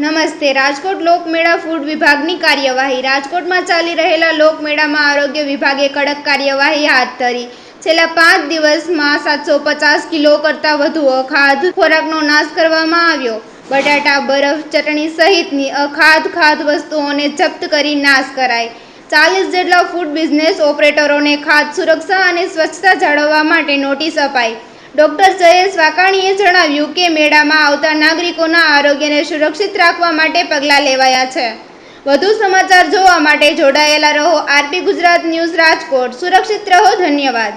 નમસ્તે. રાજકોટ લોકમેળા ફૂડ વિભાગની કાર્યવાહી. રાજકોટમાં ચાલી રહેલા લોકમેળામાં આરોગ્ય વિભાગે કડક કાર્યવાહી હાથ ધરી. છેલ્લા 5 દિવસમાં 750 કિલો કરતાં વધુ અખાદ્ય ખોરાકનો નાશ કરવામાં આવ્યો. બટાટા, બરફ, ચટણી સહિતની અખાદ્ય વસ્તુઓને જપ્ત કરી નાશ કરાઈ. 40 જેટલા ફૂડ બિઝનેસ ઓપરેટરોને ખાદ્ય સુરક્ષા અને સ્વચ્છતા જાળવવા માટે નોટિસ અપાઈ. ડોક્ટર જયેશ વાકાણીએ જણાવ્યું કે મેળામાં આવતા નાગરિકોના આરોગ્યને સુરક્ષિત રાખવા માટે પગલાં લેવાયા છે. વધુ સમાચાર જોવા માટે જોડાયેલા રહો આરપી ગુજરાત ન્યૂઝ રાજકોટ. સુરક્ષિત રહો. ધન્યવાદ.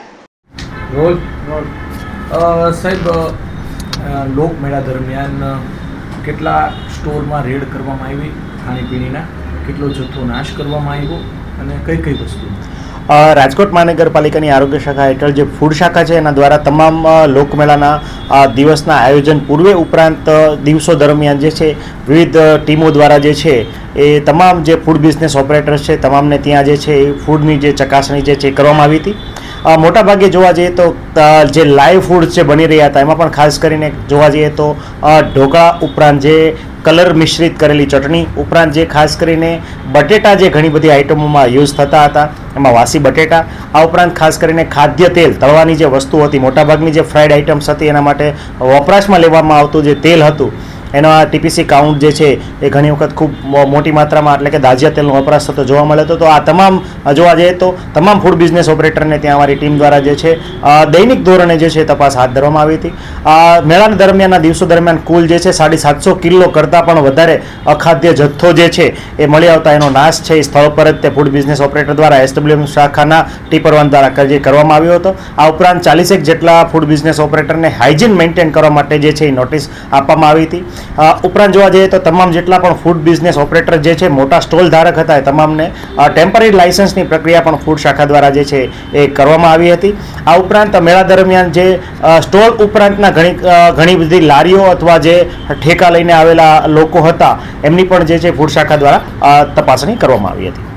સાહેબ, લોકમેળા દરમિયાન કેટલા સ્ટોરમાં રેડ કરવામાં આવી, ખાણીપીણીના કેટલો જથ્થો નાશ કરવામાં આવ્યો અને કઈ કઈ વસ્તુ? રાજકોટ મહાનગરપાલિકાની આરોગ્ય શાખા હેઠળ જે ફૂડ શાખા છે એના દ્વારા તમામ લોકમેળાના દિવસના આયોજન પૂર્વે ઉપરાંત દિવસો દરમિયાન જે છે વિવિધ ટીમો દ્વારા જે છે એ તમામ જે ફૂડ બિઝનેસ ઓપરેટર્સ છે તમામને ત્યાં જે છે એ ફૂડની જે ચકાસણી જે છે કરવામાં આવી હતી. મોટાભાગે જોવા જઈએ તો જે લાઈવ ફૂડ જે બની રહ્યા હતા એમાં પણ ખાસ કરીને જોવા જઈએ તો ઢોકળા ઉપરાંત જે કલર મિશ્રિત કરેલી ચટણી ઉપરાંત જે ખાસ કરીને બટેટા જે ઘણી બધી આઇટમોમાં યુઝ થતા હતા એમાં વાસી બટેટા, આ ઉપરાંત ખાસ કરીને ખાદ્ય તેલ તળવાની જે વસ્તુ હતી, મોટાભાગની જે ફ્રાઈડ આઇટમ્સ હતી એના માટે વપરાશમાં લેવામાં આવતું જે તેલ હતું એના ટીપીસી કાઉન્ટ જે છે એ ઘણી વખત ખૂબ મોટી માત્રામાં એટલે કે દાજિયા તેલનો વપરાશ થતો જોવા મળે તો આ તમામ જોવા જઈએ તો તમામ ફૂડ બિઝનેસ ઓપરેટરને ત્યાં અમારી ટીમ દ્વારા જે છે દૈનિક ધોરણે જે છે તપાસ હાથ ધરવામાં આવી હતી. મેળા દરમિયાનના દિવસો દરમિયાન કુલ જે છે 750 કિલો કરતાં પણ વધારે અખાદ્ય જથ્થો જે છે એ મળી આવતા એનો નાશ છે એ સ્થળ પર જ તે ફૂડ બિઝનેસ ઓપરેટર દ્વારા એસડબ્લ્યુએમ શાખાના ટીપર 1 દ્વારા કરવામાં આવ્યો હતો. આ ઉપરાંત 40 જેટલા ફૂડ બિઝનેસ ઓપરેટરને હાઇજીન મેન્ટેન કરવા માટે જે છે એ નોટિસ આપવામાં આવી હતી. ઉપરાંત જોવા જઈએ તો તમામ જેટલા પણ ફૂડ બિઝનેસ ઓપરેટર જે છે મોટા સ્ટોલ ધારક હતા એ તમામને ટેમ્પરરી લાયસન્સની પ્રક્રિયા પણ ફૂડ શાખા દ્વારા જે છે એ કરવામાં આવી હતી. આ ઉપરાંત મેળા દરમિયાન જે સ્ટોલ ઉપરાંતના ઘણી બધી લારીઓ અથવા જે ઠેકા લઈને આવેલા લોકો હતા એમની પણ જે છે ફૂડ શાખા દ્વારા તપાસણી કરવામાં આવી હતી.